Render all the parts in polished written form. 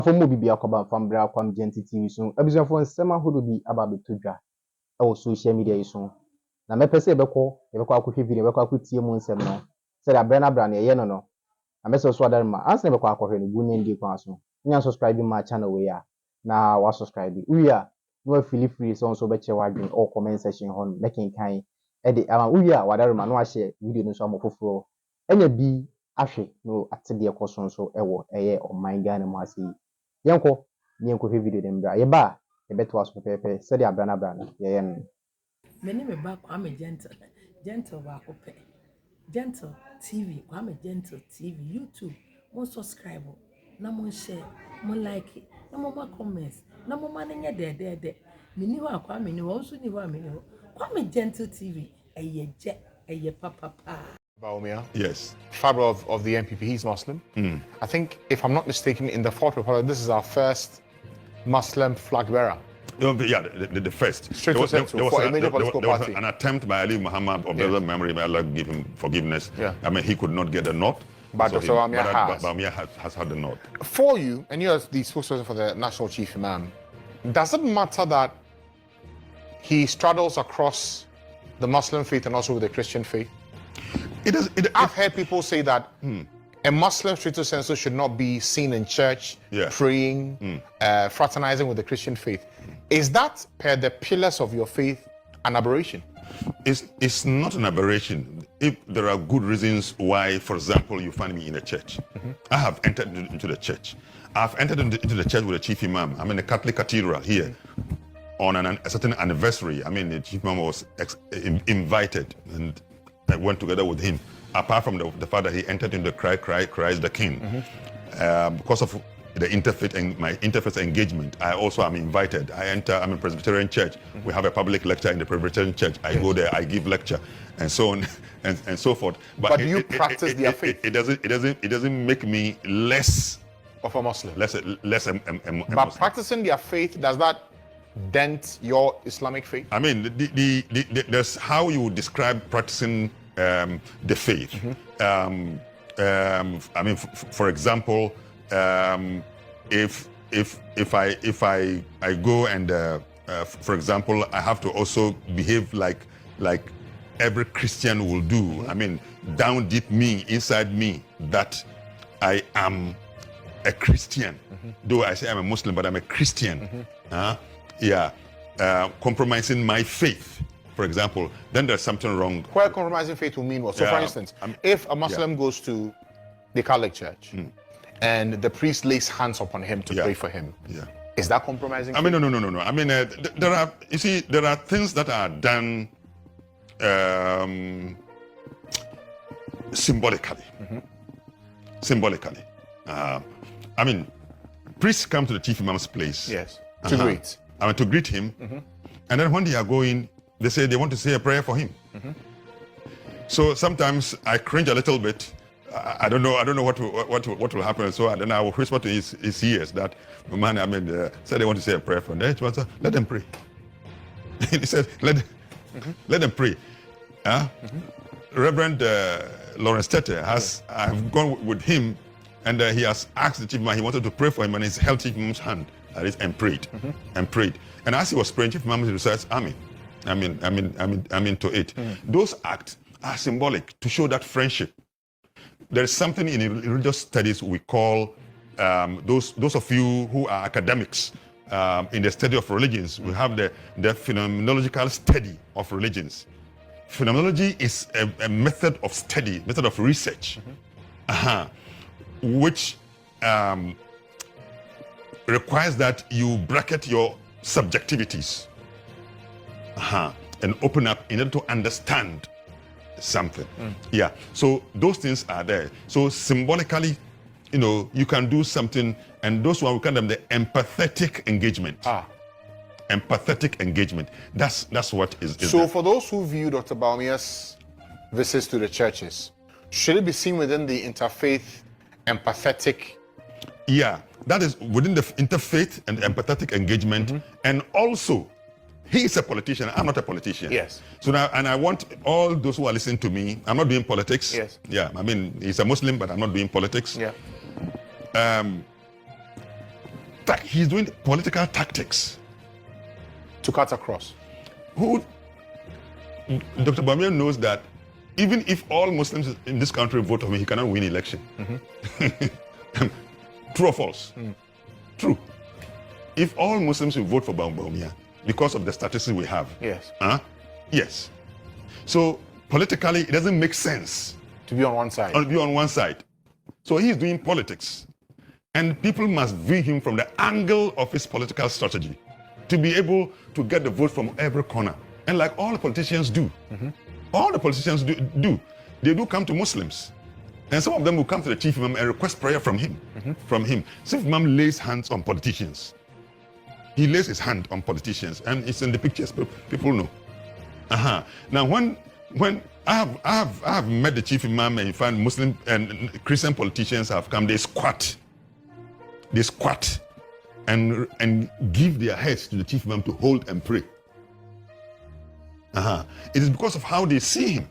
For mo bibia kwaba fambra kwam Genti TV so abusuafo nsema hodo bi aba betodwa e social media yi so na mepese ebekọ akohwe video ebekọ akotie mu nsem no se da brana brana ye no no na mese so adarma anse ebekọ akohwe no bu ndi kwa so nya subscribe my channel we ya na wa subscribe uya no feel free so be che wadwen or comment section hon making kan e de ama uya wadarma no ahye video no so amofoforo enya bi ahwe no atede ekoso so ewo eye oman Ghana mu ase yanko video dem bra ye ba ye beto aso pepe se dia brana ye yen me ne me ba I'm a gentle ba ko pe gentle TV I'm a gentle TV YouTube mo subscribe na mo share mo like na mo ma comments na mo ma nye de me ni ho akwa me ni ho so ni ho me ni ho I'm gentle TV eye papa. Bawumia. Yes. Father of the NPP, he's Muslim. I think, if I'm not mistaken, in the Fourth Republic, this is our first Muslim flag bearer. Yeah, the first. Straight to central for a major political party. There was an attempt by Ali Muhammad of the memory, may Allah give him forgiveness. Yeah. I mean, he could not get the nod. But Dr. Bawumia has had the nod. For you, and you're the spokesperson for the National Chief Imam, does it matter that he straddles across the Muslim faith and also with the Christian faith? I've heard people say that a Muslim stricto sensu should not be seen in church praying, fraternizing with the Christian faith. Is that, per the pillars of your faith, an aberration? It's not an aberration. If there are good reasons why, for example, you find me in a church. I have entered into the church. I've entered into the church with the chief imam. I'm in a Catholic cathedral here on a certain anniversary. I mean, the chief imam was invited, and I went together with him. Apart from the fact that he entered into Christ the King, because of the interfaith and my interfaith engagement, I also am invited. I'm in Presbyterian church. We have a public lecture in the Presbyterian church. I go there, I give lecture, and so on and so forth. But do you practice their faith? It doesn't make me less of a Muslim. Less a but Muslim. Practicing their faith, does that dent your Islamic faith? I mean, there's how you describe practicing the faith. I mean, for example, if I go and for example, I have to also behave like every Christian will do. I mean, down deep inside me, that I am a Christian. Though I say I'm a Muslim, but I'm a Christian. Compromising my faith, for example, then there's something wrong. Where compromising faith will mean what? So, for instance, if a Muslim goes to the Catholic Church and the priest lays hands upon him to pray for him, is that compromising? I mean, no. I mean, there are things that are done symbolically. Symbolically. I mean, priests come to the chief imam's place. Yes. To greet. I mean, to greet him. And then when they are going, they say they want to say a prayer for him. So sometimes I cringe a little bit. I don't know what will happen. So then I will whisper to his ears that, man, I mean, say they want to say a prayer for him. Then he was, let them pray. He said, let them pray. Reverend Lawrence Tete I've gone with him, and he has asked the chief imam, he wanted to pray for him, and he's held chief imam's hand and prayed. And as he was praying, chief imam says, Amen. I'm into it. Those acts are symbolic to show that friendship. There is something in religious studies we call, those of you who are academics in the study of religions, we have the phenomenological study of religions. Phenomenology is a method of study, method of research, which requires that you bracket your subjectivities and open up in order to understand something. So those things are there. So symbolically, you can do something, and those one we call them the empathetic engagement. Empathetic engagement. That's what is so there. For those who view Dr. Bawumia's visits to the churches, should it be seen within the interfaith empathetic? Yeah, that is within the interfaith and empathetic engagement, and also he is a politician. I'm not a politician. Yes. So now, and I want all those who are listening to me, I'm not doing politics. Yes. Yeah, I mean, he's a Muslim, but I'm not doing politics. Yeah. he's doing political tactics to cut across. Who Dr. Bawumia knows that even if all Muslims in this country vote for him, he cannot win election. True or false? True. If all Muslims will vote for Bawumia because of the statistics we have. Yes. Yes. So politically, it doesn't make sense to be on one side. To be on one side. So he's doing politics. And people must view him from the angle of his political strategy to be able to get the vote from every corner. And like all the politicians do. All the politicians do. They do come to Muslims. And some of them will come to the chief imam and request prayer from him. Chief imam lays hands on politicians. He lays his hand on politicians, and it's in the pictures. People know. Now, when I have met the chief imam, and you find Muslim and Christian politicians have come, they squat and give their heads to the chief imam to hold and pray. It is because of how they see him.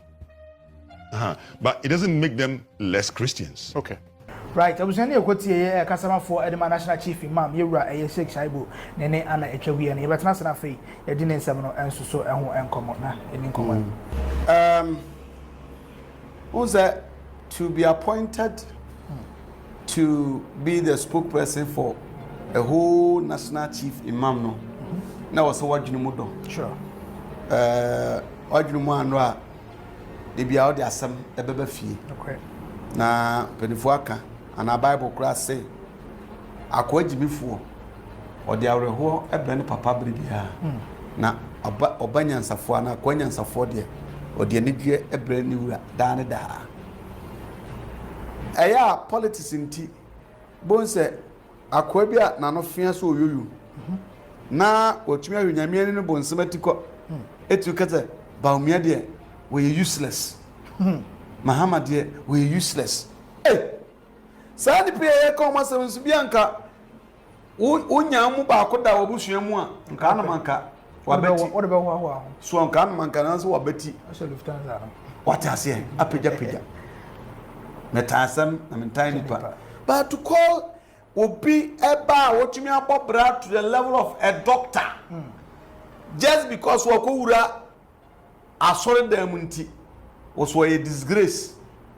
But it doesn't make them less Christians. Okay. Right, I was saying you could see a customer for Edema National Chief Imam, you were a 6 Shaibu, Nene Anna Echawi, and but not enough fee, a dinner seminar and so and common in common. Who's that to be appointed to be the spokesperson for a whole national chief imam? No, now was what you know. Sure. What you know, they be out there some a baby fee. Okay. Na Penifuaka and our Bible class say, I quote Jimmy for or the hour who a brand papa bribia. Na Obanian Safuana, Quanian Safodia, or the Nidia a brand new Danada. Aya politics in tea. Bone said, Aquabia, none of fear so you. Na what you mean, Yamian Bon Semetico, Etucata, Bawumia dear, were useless. Muhammad dear, we're useless. Hey, Sandy Pierre Comas Bianca. Unyamu Bakoda Wabushiamua, Kanamanka, what about Swan Kanamankanas or Betty? What I say, a pija. Metasam, I'm in tiny part. But to call would be about what you mean about brought to the level of a doctor. Just because Wakura are sorry demunti. Was a disgrace.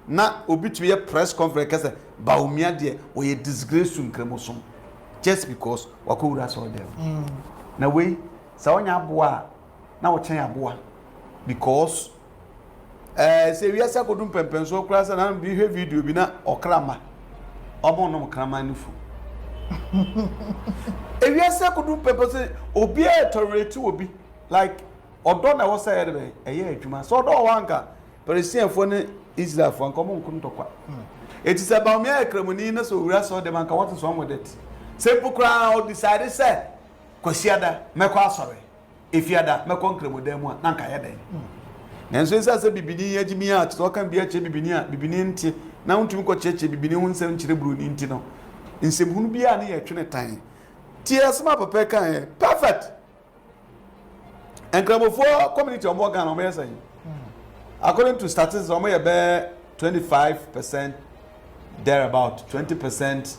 Na obi to be a press conference because Bawumia there was a disgrace to Nkremosom just because Wakura saw them. Na way Sawonya Boa na Ochanya Boa because say we are kodum pempen so class and be video bi na okrama omo no krama nufu. E we are kodum pempen say obi e tolerate obi like odo na wo say eye adwuma so odo wanka Persian for Israel for common kuntokwa. It is about me a cremoni, so we saw them and what is wrong with it. Simple crowd decided, say, Quasiada, Mekwa sorry. If you had that, Mekon cremodemo, Nankayade. And so as a Bibini, Jimmy, so can be a Chibinia, Bibinti, now to go church, Bibini, 7 children in Tino. In Simbunbia near Trinity. Tears, Mapa Pekka, perfect. And Cremo 4 community of Morgan on Message. According to statistics, only about 25% thereabout, 20%,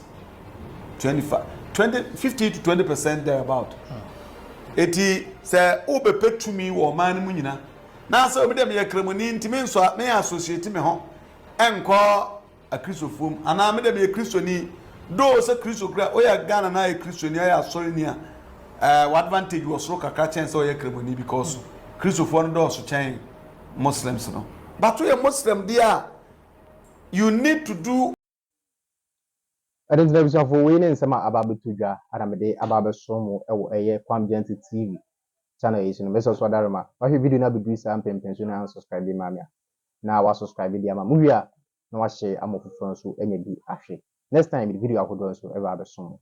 50 to 20% thereabout. Eti say obe petu mi wo man mu nyina. Na say obi dem ye kremoni ntimi nso me associate me ho. Enko a Christofum ana me dem ye Christoni do say Christo kra o ya Ghana na ye Christoni ya sorry ni a what advantage was so kakra chen say o ye kremoni because Christofo no do so chen Muslims no. But we are Muslim there. You need to do. I don't know if you're winning some about Tuja, Aramede, about Somo, a Quam TV channel is in the message for Darama. Or if you do not be doing something, pension and subscribe, Mamma. Now I subscribe to the Movia. No, I say I'm of France who any be actually. Next time, the video I could also ever have a song.